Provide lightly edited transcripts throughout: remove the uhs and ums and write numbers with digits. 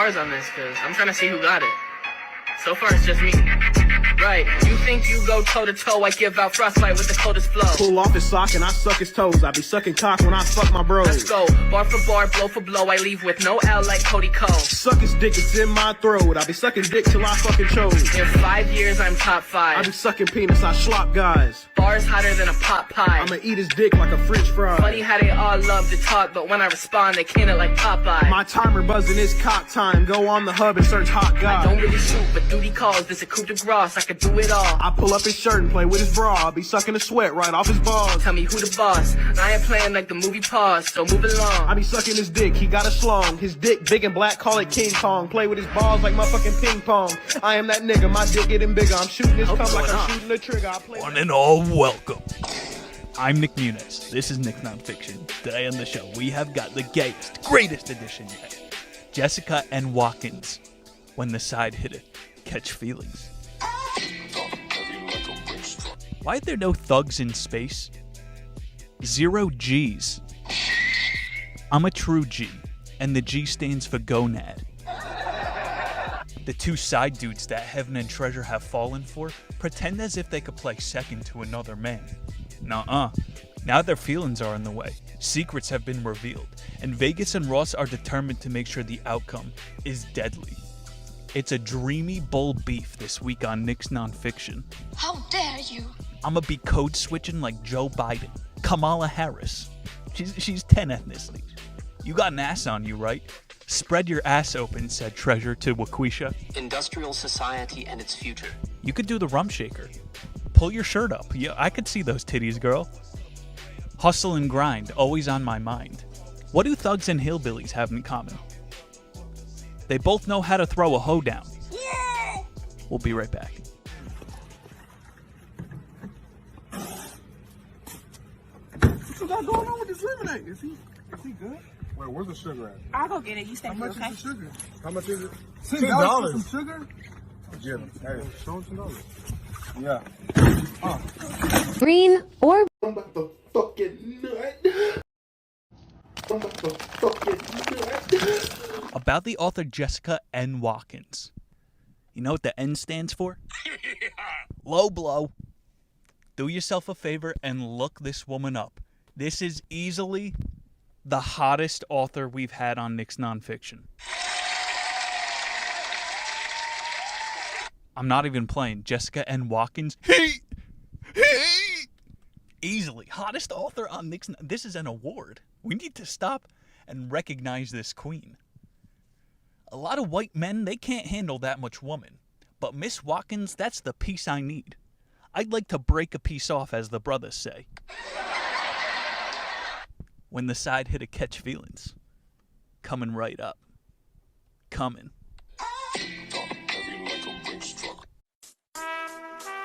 bars on this, because I'm trying to see who got it. So far, it's just me. Right, you think you go toe-to-toe, I give out frostbite with the coldest flow. Pull off his sock and I suck his toes. I be sucking cock when I fuck my bros. Let's go, bar for bar, blow for blow, I leave with no L like Cody Cole. Suck his dick, it's in my throat. I be sucking dick till I fucking choke. In 5 years, I'm top 5. I be sucking penis, I slop guys. Bars hotter than a pot pie. I'ma eat his dick like a french fry. Funny how they all love to talk, but when I respond, they can it like Popeye. My timer buzzing is cock time. Go on the hub and search hot guy. I don't really shoot, but duty calls, this a coup de grace, I could do it all. I pull up his shirt and play with his bra. I'll be sucking the sweat right off his balls. Tell me who the boss. I ain't playing like the movie Pause, so move along. I be sucking his dick, he got a schlong. His dick big and black, call it King Kong. Play with his balls like motherfucking ping pong. I am that nigga, my dick getting bigger. I'm shooting this cum like I'm shooting the trigger. I play One and all, welcome. I'm Nick Muniz. This is Nick Nonfiction. Today on the show, we have got the gayest, greatest edition yet. Jessica and Watkins. When the side hitter catch feelings. Why are there no thugs in space? 0 G's. I'm a true G, and the G stands for gonad. The two side dudes that Heaven and Treasure have fallen for pretend as if they could play second to another man. Nuh-uh. Now their feelings are in the way. Secrets have been revealed, and Vegas and Ross are determined to make sure the outcome is deadly. It's a dreamy bull beef this week on Nick's Nonfiction. How dare you? I'ma be code switching like Joe Biden. Kamala Harris. She's 10 ethnicities. You got an ass on you, right? Spread your ass open, said Treasure to Waquisha. Industrial society and its future. You could do the rump shaker. Pull your shirt up. Yeah, I could see those titties, girl. Hustle and grind, always on my mind. What do thugs and hillbillies have in common? They both know how to throw a hoe down. Yeah! We'll be right back. What you got going on with this lemonade? Is he good? Wait, where's the sugar at? I'll go get it. You stay How here, much okay? is the sugar? How much is it? $10 for some sugar? Yeah. Hey, show him $10. Yeah. Green or I'm about to fucking nut. I'm about to fucking nut. About the author Jessica N. Watkins. You know what the N stands for? Low blow. Do yourself a favor and look this woman up. This is easily the hottest author we've had on Nick's Nonfiction. I'm not even playing. Jessica N. Watkins. Hey! Easily. Hottest author on Nick's... This is an award. We need to stop and recognize this queen. A lot of white men, they can't handle that much woman. But Miss Watkins, that's the piece I need. I'd like to break a piece off, as the brothers say. When the side hitter catch feelings. Coming right up. Coming.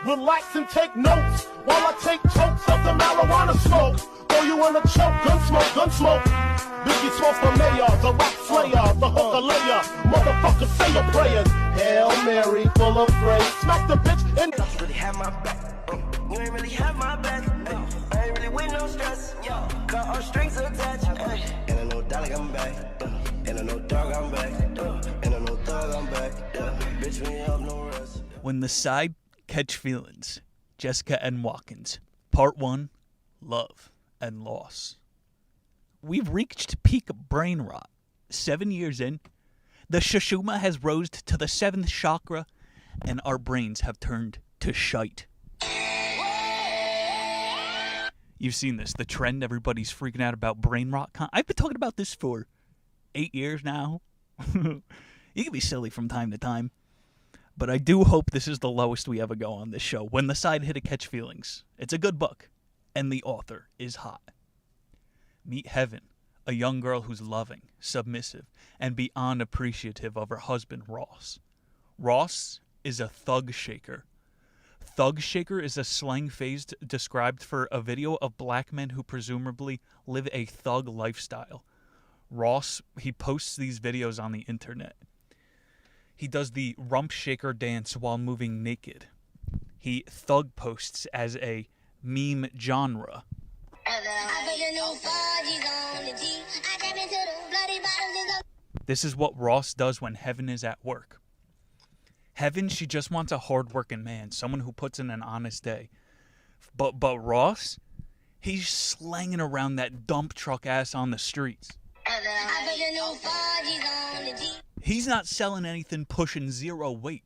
Relax and take notes while I take totes of the marijuana smoke. Throw you in a choke, gun smoke. Biggie Smoke the mayor, the rap slayer, the hooker layer. Motherfucker, say your prayers. Hail Mary, full of grace. Smack the bitch and don't really have my back. You ain't really have my back. I ain't really with no stress. Got our strings attached. And I know dollar I'm back. And I know dog I'm back. And I know thug I'm back. Bitch, we ain't have no rest. When the side catch feelings. Jessica N. Watkins. Part 1. Love and loss. We've reached peak brain rot. 7 years in, the Shushuma has rose to the 7th chakra, and our brains have turned to shite. You've seen this, the trend, everybody's freaking out about brain rot. I've been talking about this for 8 years now. You can be silly from time to time, but I do hope this is the lowest we ever go on this show. When the side hitter catch feelings. It's a good book, and the author is hot. Meet Heaven, a young girl who's loving, submissive, and beyond appreciative of her husband, Ross. Ross is a thug shaker. Thug shaker is a slang phrase described for a video of black men who presumably live a thug lifestyle. Ross, he posts these videos on the internet. He does the rump shaker dance while moving naked. He thug posts as a meme genre. This is what Ross does when Heaven is at work. Heaven, she just wants a hard-working man, someone who puts in an honest day. But Ross, he's slanging around that dump truck ass on the streets. He's not selling anything pushing 0 weight.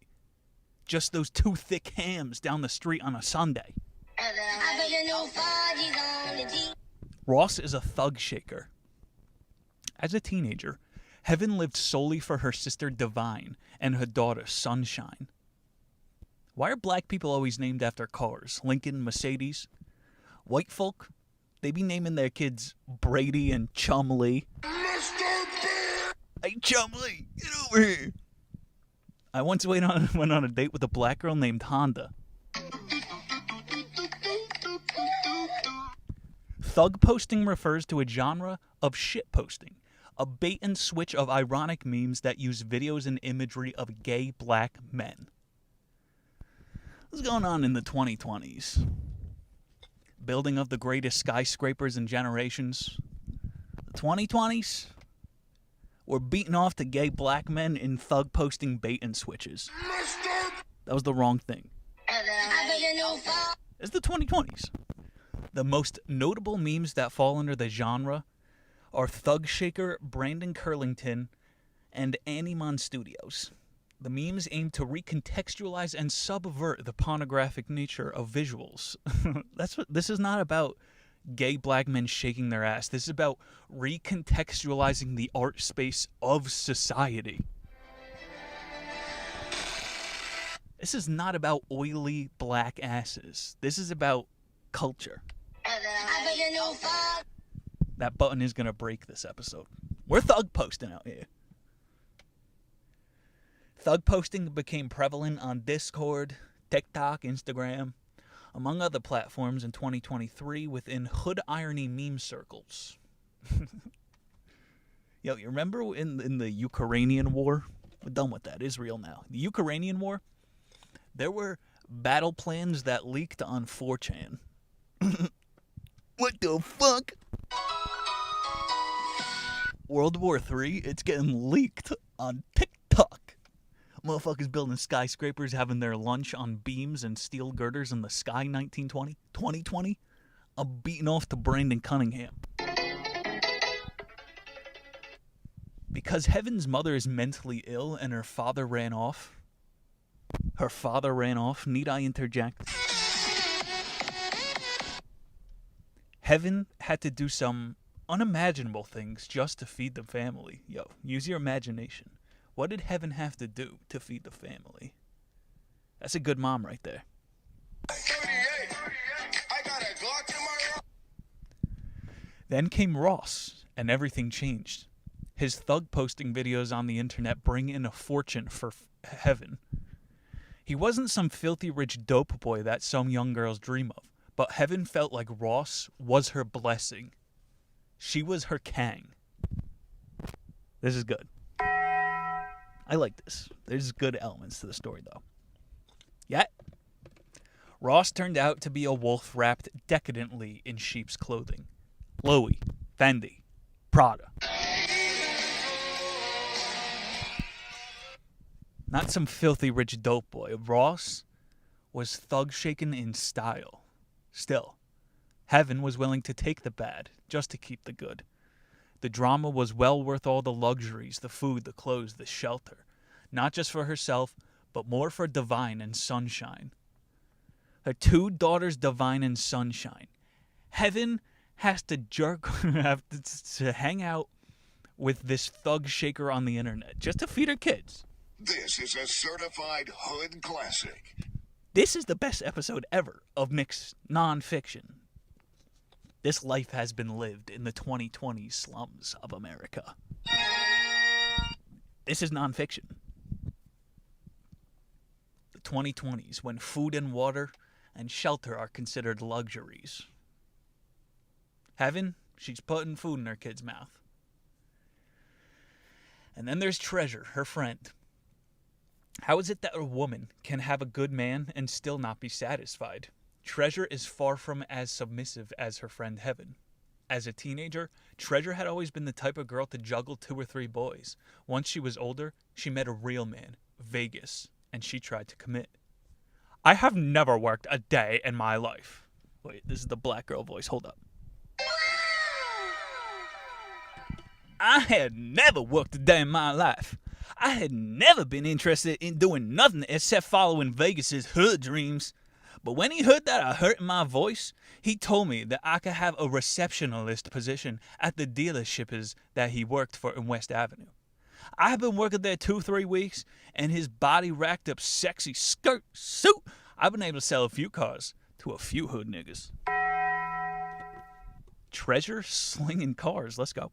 Just those 2 thick hams down the street on a Sunday. Ross is a thug shaker. As a teenager, Heaven lived solely for her sister Divine and her daughter Sunshine. Why are black people always named after cars? Lincoln, Mercedes? White folk, they be naming their kids Brady and Chumley. Hey, Chumley, get over here. I once went on a date with a black girl named Honda. Thug posting refers to a genre of shit posting, a bait and switch of ironic memes that use videos and imagery of gay black men. What's going on in the 2020s? Building of the greatest skyscrapers in generations. The 2020s? We're beating off to gay black men in thug posting bait and switches. That was the wrong thing. It's the 2020s. The most notable memes that fall under the genre are Thug Shaker, Brandon Curlington, and Animon Studios. The memes aim to recontextualize and subvert the pornographic nature of visuals. This is not about gay black men shaking their ass. This is about recontextualizing the art space of society. This is not about oily black asses. This is about culture. That button is going to break this episode. We're thug posting out here. Thug posting became prevalent on Discord, TikTok, Instagram, among other platforms in 2023 within hood irony meme circles. Yo, you remember in the Ukrainian war? We're done with that. Israel now. The Ukrainian war, there were battle plans that leaked on 4chan. What the fuck? World War III, it's getting leaked on TikTok. Motherfuckers building skyscrapers, having their lunch on beams and steel girders in the sky. 1920, 2020. I'm beating off to Brandon Cunningham. Because Heaven's mother is mentally ill and her father ran off. Need I interject? Heaven had to do some unimaginable things just to feed the family. Yo, use your imagination. What did Heaven have to do to feed the family? That's a good mom right there. Then came Ross, and everything changed. His thug posting videos on the internet bring in a fortune for Heaven. He wasn't some filthy rich dope boy that some young girls dream of, but Heaven felt like Ross was her blessing. She was her Kang. This is good. I like this. There's good elements to the story, though. Yet, Ross turned out to be a wolf wrapped decadently in sheep's clothing. Louis, Fendi, Prada. Not some filthy rich dope boy. Ross was thug shaken in style. Still, Heaven was willing to take the bad just to keep the good. The drama was well worth all the luxuries, the food, the clothes, the shelter. Not just for herself, but more for Divine and Sunshine. Her 2 daughters, Divine and Sunshine. Heaven has to to hang out with this thug shaker on the internet just to feed her kids. This is a certified hood classic. This is the best episode ever of Nick's nonfiction. This life has been lived in the 2020 slums of America. This is nonfiction. The 2020s, when food and water and shelter are considered luxuries. Heaven, she's putting food in her kid's mouth. And then there's Treasure, her friend. How is it that a woman can have a good man and still not be satisfied? Treasure is far from as submissive as her friend Heaven. As a teenager, Treasure had always been the type of girl to juggle 2 or 3 boys. Once she was older, she met a real man, Vegas, and she tried to commit. I have never worked a day in my life. Wait, this is the black girl voice. Hold up. I had never worked a day in my life. I had never been interested in doing nothing except following Vegas's hood dreams. But when he heard that I hurt my voice, he told me that I could have a receptionist position at the dealerships that he worked for in West Avenue. I have been working there 2-3 weeks, and his body racked up sexy skirt suit. I've been able to sell a few cars to a few hood niggas. Treasure slinging cars. Let's go.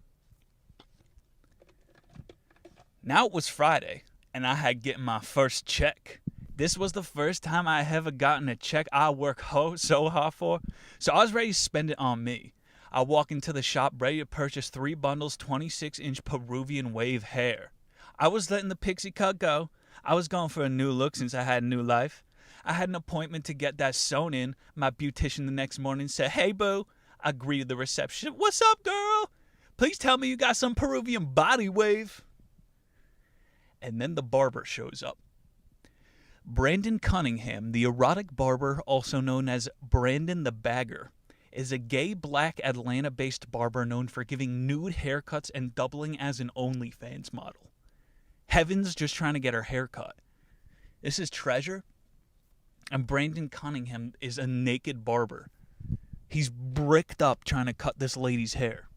Now it was Friday, and I had gotten my first check. This was the first time I ever gotten a check I worked so hard for, so I was ready to spend it on me. I walk into the shop ready to purchase 3 bundles 26-inch Peruvian wave hair. I was letting the pixie cut go. I was going for a new look since I had a new life. I had an appointment to get that sewn in. My beautician the next morning said, "Hey, boo." I greeted the reception. "What's up, girl? Please tell me you got some Peruvian body wave." And then the barber shows up. Brandon Cunningham, the erotic barber, also known as Brandon the Bagger, is a gay black Atlanta-based barber known for giving nude haircuts and doubling as an OnlyFans model. Heaven's just trying to get her hair cut. This is Treasure, and Brandon Cunningham is a naked barber. He's bricked up trying to cut this lady's hair.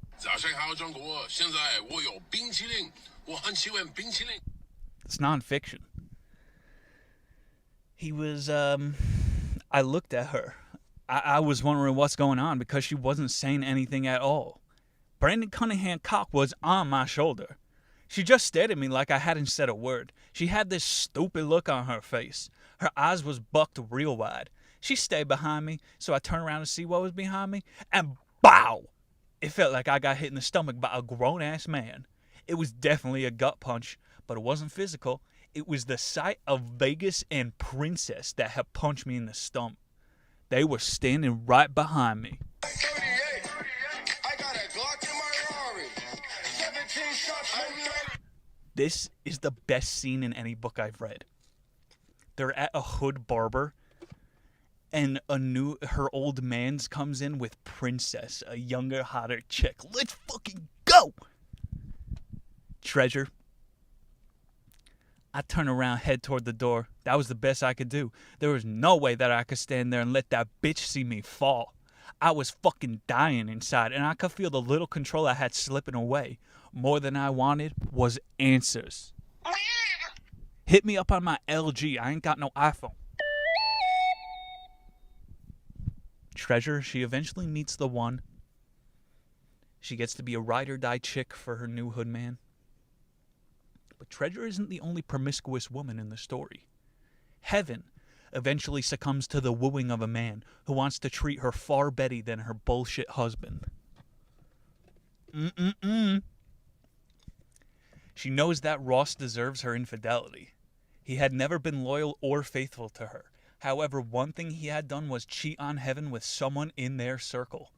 It's nonfiction. He was, I looked at her. I was wondering what's going on because she wasn't saying anything at all. Brandon Cunningham cock was on my shoulder. She just stared at me like I hadn't said a word. She had this stupid look on her face. Her eyes was bucked real wide. She stayed behind me, so I turned around to see what was behind me, and BOW! It felt like I got hit in the stomach by a grown-ass man. It was definitely a gut punch, but it wasn't physical. It was the sight of Vegas and Princess that had punched me in the stomach. They were standing right behind me. 38. I got a Glock in my Rari. 17 shots. This is the best scene in any book I've read. They're at a hood barber, and her old man's comes in with Princess, a younger, hotter chick. Let's fucking go! Treasure. I turn around, head toward the door. That was the best I could do. There was no way that I could stand there and let that bitch see me fall. I was fucking dying inside, and I could feel the little control I had slipping away. More than I wanted was answers. Hit me up on my LG. I ain't got no iPhone. Treasure, she eventually meets the one. She gets to be a ride-or-die chick for her new hood man. But Treasure isn't the only promiscuous woman in the story. Heaven eventually succumbs to the wooing of a man who wants to treat her far better than her bullshit husband. She knows that Ross deserves her infidelity. He had never been loyal or faithful to her. However, one thing he had done was cheat on Heaven with someone in their circle.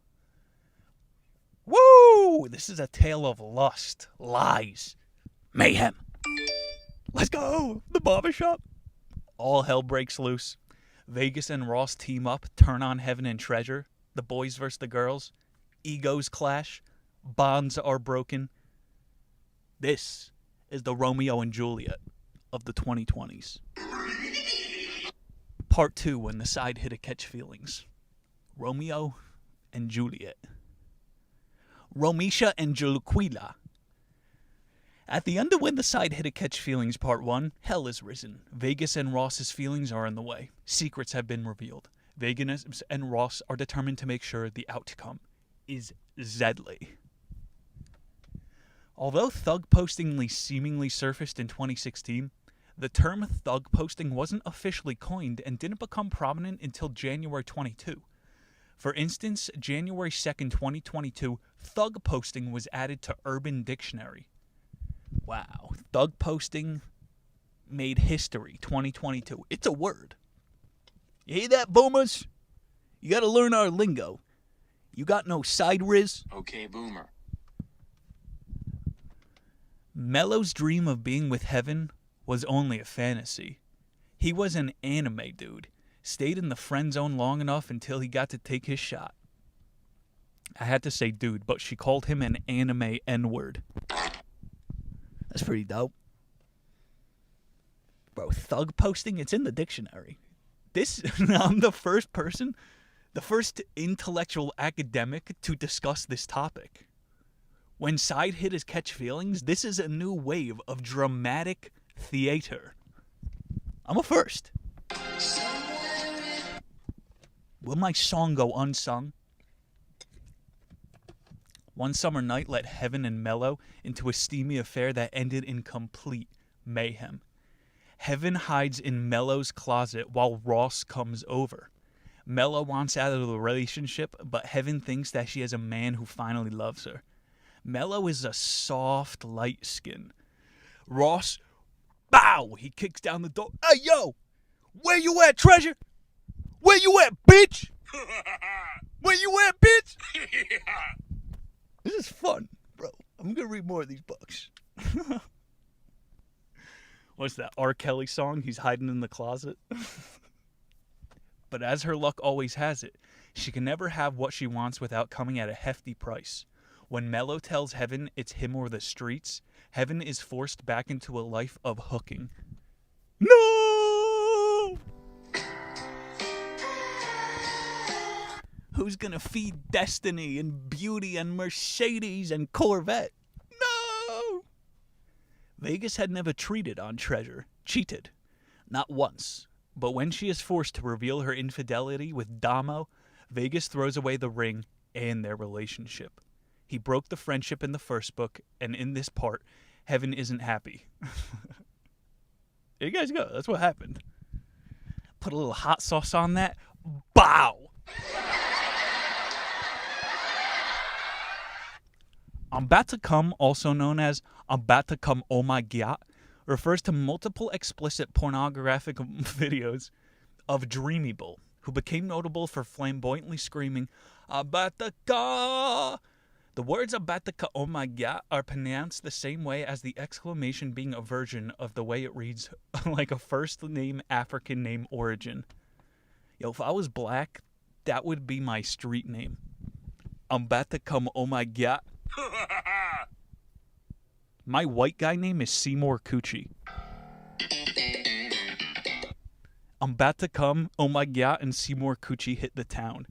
Woo! This is a tale of lust, lies, mayhem. Let's go! The barbershop. All hell breaks loose. Vegas and Ross team up, turn on Heaven and Treasure. The boys versus the girls. Egos clash. Bonds are broken. This is the Romeo and Juliet of the 2020s. Part 2, when the side hit to catch feelings. Romeo and Juliet. Romisha and Juluquila. At the end of When the Side Hit to Catch Feelings Part 1, hell is risen. Vegas and Ross's feelings are in the way. Secrets have been revealed. Vegas and Ross are determined to make sure the outcome is deadly. Although thug posting seemingly surfaced in 2016, the term thug posting wasn't officially coined and didn't become prominent until January 22. For instance, January 2nd, 2022, thug posting was added to Urban Dictionary. Wow, thug posting made history, 2022. It's a word. You hear that, boomers? You gotta learn our lingo. You got no side, Riz? Okay, boomer. Mello's dream of being with Heaven was only a fantasy. He was an anime dude. Stayed in the friend zone long enough until he got to take his shot. I had to say dude, but she called him an anime N-word. That's pretty dope. Bro, thug posting, it's in the dictionary. I'm the first person, the first intellectual academic to discuss this topic. When side hitters catch feelings, this is a new wave of dramatic theater. I'm a first. Will my song go unsung? One summer night let Heaven and Mello into a steamy affair that ended in complete mayhem. Heaven hides in Mello's closet while Ross comes over. Mello wants out of the relationship, but Heaven thinks that she has a man who finally loves her. Mello is a soft, light skin. Ross, bow! He kicks down the door. Hey, yo! Where you at, treasure? Where you at, bitch? Where you at, bitch? This is fun, bro. I'm gonna read more of these books. What's that R. Kelly song? He's hiding in the closet. But as her luck always has it, she can never have what she wants without coming at a hefty price. When Mello tells Heaven it's him or the streets, Heaven is forced back into a life of hooking. No! Who's gonna feed Destiny and Beauty and Mercedes and Corvette? No! Vegas had never cheated on Treasure. Cheated. Not once. But when she is forced to reveal her infidelity with Damo, Vegas throws away the ring and their relationship. He broke the friendship in the first book, and in this part, Heaven isn't happy. There you guys go. That's what happened. Put a little hot sauce on that. Bow! I'm About to Come, also known as I'm About to Come Oh My God, refers to multiple explicit pornographic videos of Dreamy Bull, who became notable for flamboyantly screaming, I'm about to come. The words about to come oh my God are pronounced the same way as the exclamation being a version of the way it reads like a first name African name origin. Yo, if I was black, that would be my street name. I'm about to come oh my God. My white guy name is Seymour Coochie. I'm about to come, oh my God, and Seymour Coochie hit the town.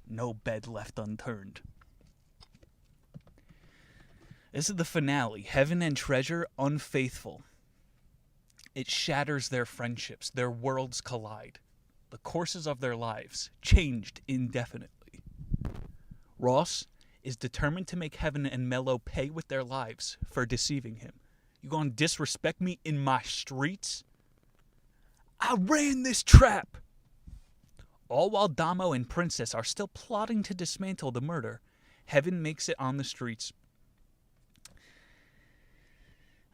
No bed left unturned. This is the finale. Heaven and Treasure, unfaithful. It shatters their friendships. Their worlds collide. The courses of their lives changed indefinitely. Ross is determined to make Heaven and Mello pay with their lives for deceiving him. You gonna disrespect me in my streets? I ran this trap! All while Damo and Princess are still plotting to dismantle the murder, Heaven makes it on the streets.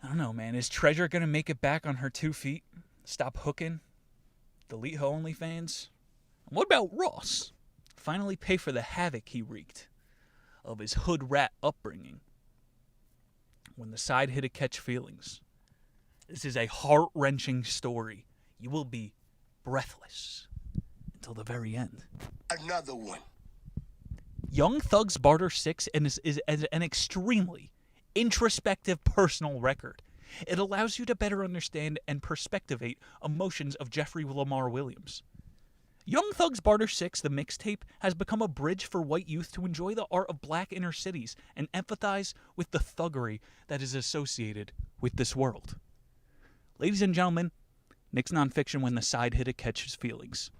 I don't know, man. Is Treasure gonna make it back on her 2 feet? Stop hooking? Delete her OnlyFans? What about Ross? Finally pay for the havoc he wreaked of his hood rat upbringing. When the side hitter catch feelings. This is a heart-wrenching story. You will be breathless until the very end. Another one. Young Thug's Barter 6 is an extremely introspective personal record. It allows you to better understand and perspectivate emotions of Jeffrey Lamar Williams. Young Thug's Barter 6, the mixtape, has become a bridge for white youth to enjoy the art of black inner cities and empathize with the thuggery that is associated with this world. Ladies and gentlemen, Nick's Nonfiction when the side hitter catches feelings.